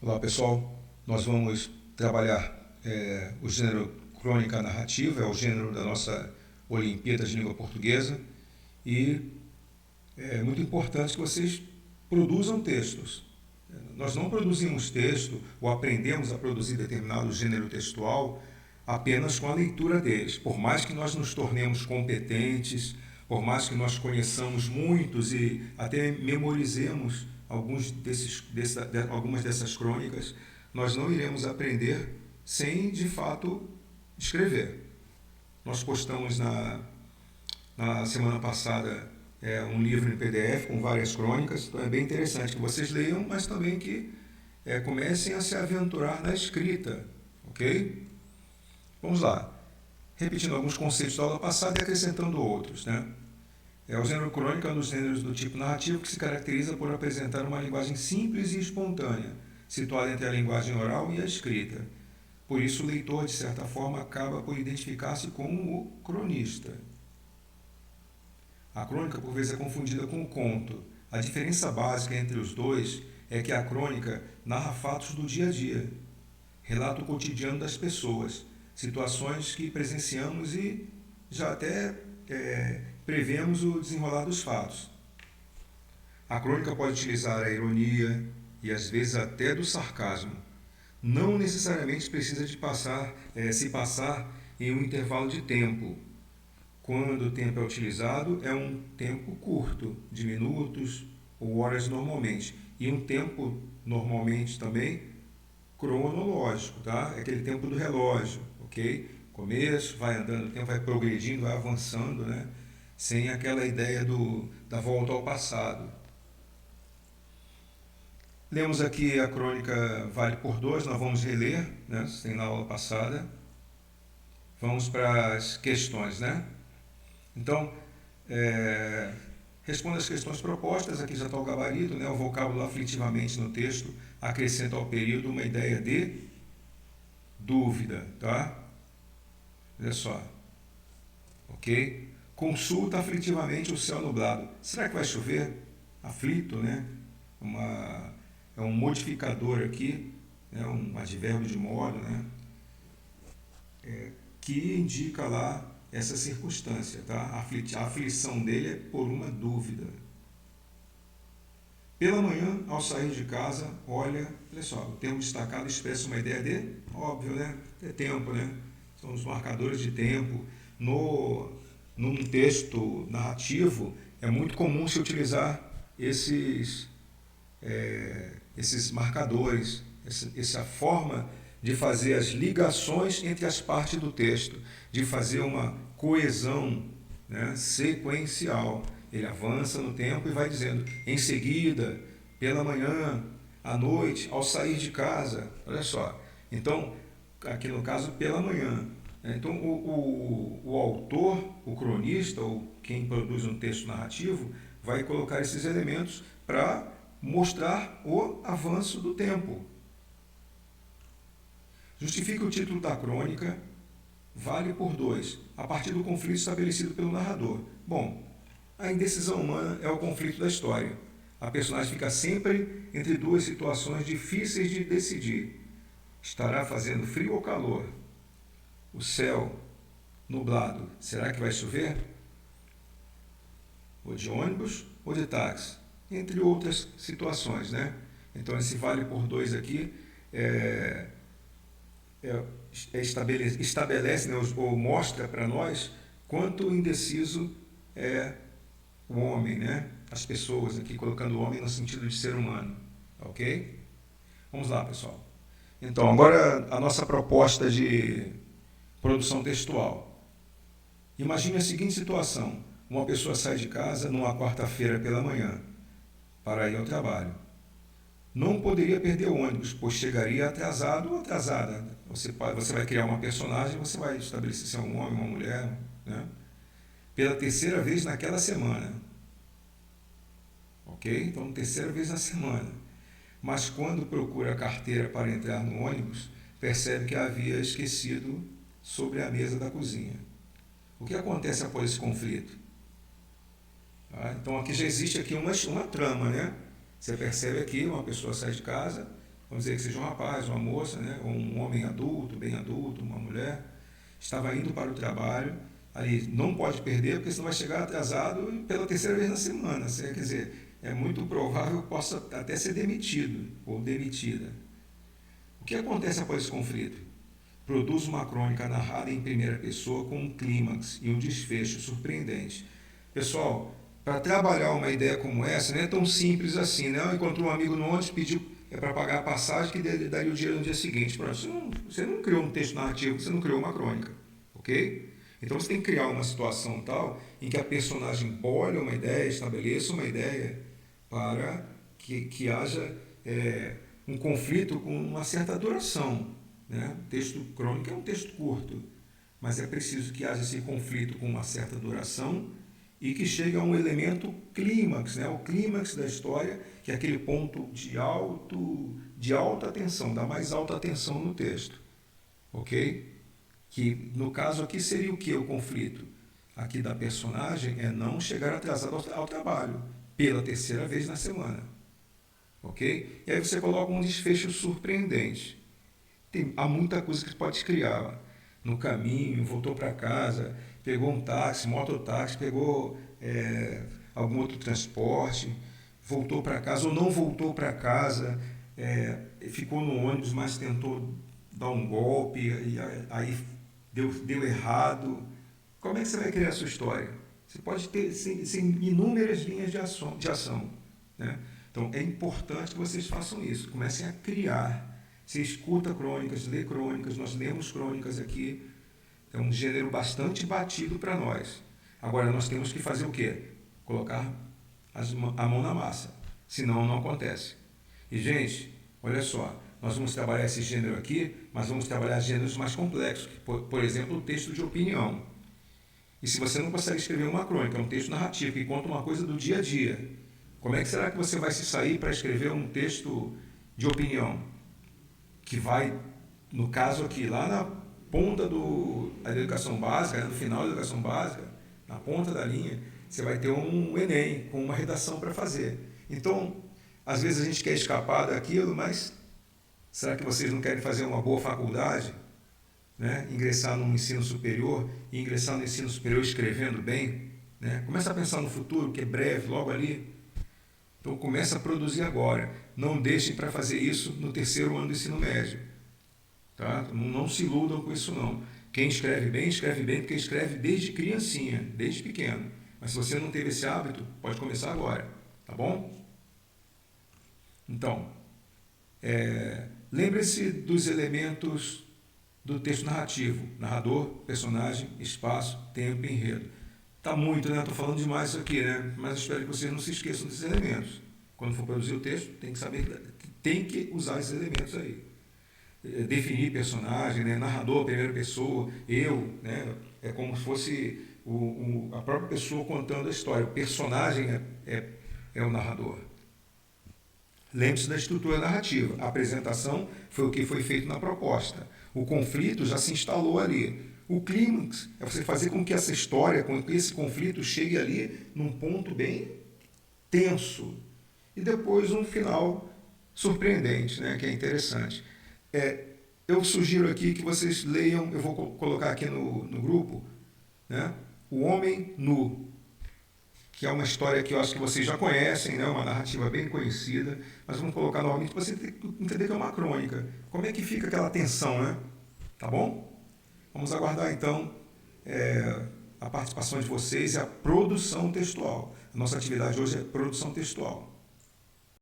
Olá pessoal, nós vamos trabalhar o gênero crônica narrativa, é o gênero da nossa Olimpíada de Língua Portuguesa, e é muito importante que vocês produzam textos. Nós não produzimos texto ou aprendemos a produzir determinado gênero textual apenas com a leitura deles. Por mais que nós nos tornemos competentes, por mais que nós conheçamos muitos e até memorizemos algumas dessas crônicas, nós não iremos aprender sem, de fato, escrever. Nós postamos na semana passada um livro em PDF com várias crônicas, então é bem interessante que vocês leiam, mas também que comecem a se aventurar na escrita, ok? Vamos lá. Repetindo alguns conceitos da aula passada e acrescentando outros, né? O gênero crônica é um dos gêneros do tipo narrativo que se caracteriza por apresentar uma linguagem simples e espontânea, situada entre a linguagem oral e a escrita. Por isso, o leitor, de certa forma, acaba por identificar-se com o cronista. A crônica, por vezes, é confundida com o conto. A diferença básica entre os dois é que a crônica narra fatos do dia a dia, relata o cotidiano das pessoas, situações que presenciamos e já até prevemos o desenrolar dos fatos. A crônica pode utilizar a ironia e às vezes até do sarcasmo. Não necessariamente precisa de se passar em um intervalo de tempo. Quando o tempo é utilizado, é um tempo curto, de minutos ou horas normalmente. E um tempo normalmente também cronológico, tá? É aquele tempo do relógio, ok? Começo, vai andando, o tempo vai progredindo, vai avançando, né? Sem aquela ideia da volta ao passado. Lemos aqui a crônica Vale por Dois, nós vamos reler, né? Tem na aula passada. Vamos para as questões, né? Então, responda as questões propostas, aqui já está o gabarito, né? O vocábulo aflitivamente no texto acrescenta ao período uma ideia de dúvida, tá? Olha só, ok? Consulta aflitivamente o céu nublado. Será que vai chover? Aflito, né? É um modificador aqui, né? Um advérbio de modo, né? Que indica lá essa circunstância, tá? A aflição dele é por uma dúvida. Pela manhã, ao sair de casa, olha só, o termo destacado expressa uma ideia de, óbvio, né? É tempo, né? São os marcadores de tempo. Num texto narrativo, é muito comum se utilizar esses marcadores, essa forma de fazer as ligações entre as partes do texto, de fazer uma coesão, né, sequencial. Ele avança no tempo e vai dizendo, em seguida, pela manhã, à noite, ao sair de casa. Olha só. Então, aqui no caso, pela manhã. Então, o autor, o cronista, ou quem produz um texto narrativo, vai colocar esses elementos para mostrar o avanço do tempo. Justifica o título da crônica, vale por dois, a partir do conflito estabelecido pelo narrador. Bom, a indecisão humana é o conflito da história. A personagem fica sempre entre duas situações difíceis de decidir. Estará fazendo frio ou calor? O céu nublado, será que vai chover? Ou de ônibus ou de táxi? Entre outras situações, né? Então, esse vale por dois aqui estabelece, né, ou mostra para nós quanto indeciso é o homem, né? As pessoas aqui, colocando o homem no sentido de ser humano, ok? Vamos lá, pessoal. Então, agora a nossa proposta de produção textual. Imagine a seguinte situação. Uma pessoa sai de casa numa quarta-feira pela manhã para ir ao trabalho. Não poderia perder o ônibus, pois chegaria atrasado ou atrasada. Você vai criar uma personagem, você vai estabelecer se é um homem ou uma mulher, né? Pela terceira vez naquela semana. Ok? Então, terceira vez na semana. Mas quando procura a carteira para entrar no ônibus, percebe que havia esquecido sobre a mesa da cozinha. O que acontece após esse conflito? Então, aqui já existe aqui uma trama, né? Você percebe aqui, uma pessoa sai de casa, vamos dizer que seja um rapaz, uma moça, né, ou um homem adulto, bem adulto, uma mulher, estava indo para o trabalho, ali não pode perder, porque senão vai chegar atrasado pela terceira vez na semana. Quer dizer, é muito provável que possa até ser demitido ou demitida. O que acontece após esse conflito? Produz uma crônica narrada em primeira pessoa com um clímax e um desfecho surpreendente. Pessoal, para trabalhar uma ideia como essa, não é tão simples assim, né? Eu encontrei um amigo no ônibus, pediu para pagar a passagem que daria o dinheiro no dia seguinte. Pronto, você não criou um texto narrativo, você não criou uma crônica, ok? Então você tem que criar uma situação tal em que a personagem bolhe uma ideia, estabeleça uma ideia para que haja um conflito com uma certa duração. Né? O texto crônico é um texto curto, mas é preciso que haja esse conflito com uma certa duração e que chegue a um elemento clímax, né? O clímax da história, que é aquele ponto de alta tensão, da mais alta tensão no texto, ok? Que no caso aqui seria o que o conflito? Aqui da personagem é não chegar atrasado ao trabalho, pela terceira vez na semana, ok? E aí você coloca um desfecho surpreendente. Há muita coisa que você pode criar. No caminho, voltou para casa, pegou um táxi, mototáxi, pegou algum outro transporte, voltou para casa ou não voltou para casa, ficou no ônibus, mas tentou dar um golpe, e aí deu errado. Como é que você vai criar a sua história? Você pode ter inúmeras linhas de ação. Né? Então é importante que vocês façam isso, comecem a criar. Você escuta crônicas, lê crônicas, nós lemos crônicas aqui. É um gênero bastante batido para nós. Agora nós temos que fazer o quê? Colocar a mão na massa. Senão não acontece. E, gente, olha só, nós vamos trabalhar esse gênero aqui, mas vamos trabalhar gêneros mais complexos. Por exemplo, o texto de opinião. E se você não consegue escrever uma crônica, um texto narrativo que conta uma coisa do dia a dia, como é que será que você vai se sair para escrever um texto de opinião? Que vai, no caso aqui, lá na ponta da educação básica, no final da educação básica, na ponta da linha, você vai ter um Enem com uma redação para fazer. Então, às vezes a gente quer escapar daquilo, mas será que vocês não querem fazer uma boa faculdade? Né? Ingressar no ensino superior e ingressar no ensino superior escrevendo bem? Né? Começa a pensar no futuro, que é breve, logo ali. Então, começa a produzir agora. Não deixem para fazer isso no terceiro ano do ensino médio. Tá? Não se iludam com isso, não. Quem escreve bem porque escreve desde criancinha, desde pequeno. Mas se você não teve esse hábito, pode começar agora. Tá bom? Então, lembre-se dos elementos do texto narrativo. Narrador, personagem, espaço, tempo e enredo. Tá muito, né? Estou falando demais isso aqui, né? Mas espero que vocês não se esqueçam desses elementos. Quando for produzir o texto, tem que saber que tem que usar esses elementos aí. Definir personagem, né? Narrador, primeira pessoa, eu, né? É como se fosse a própria pessoa contando a história. O personagem é o narrador. Lembre-se da estrutura narrativa. A apresentação foi o que foi feito na proposta. O conflito já se instalou ali. O clímax é você fazer com que essa história, com que esse conflito chegue ali num ponto bem tenso. E depois um final surpreendente, né, que é interessante. Eu sugiro aqui que vocês leiam, eu vou colocar aqui no grupo, né, O Homem Nu, que é uma história que eu acho que vocês já conhecem, né, uma narrativa bem conhecida, mas vamos colocar novamente para você entender que é uma crônica. Como é que fica aquela tensão, né? Tá bom? Vamos aguardar, então, a participação de vocês e a produção textual. A nossa atividade hoje é produção textual.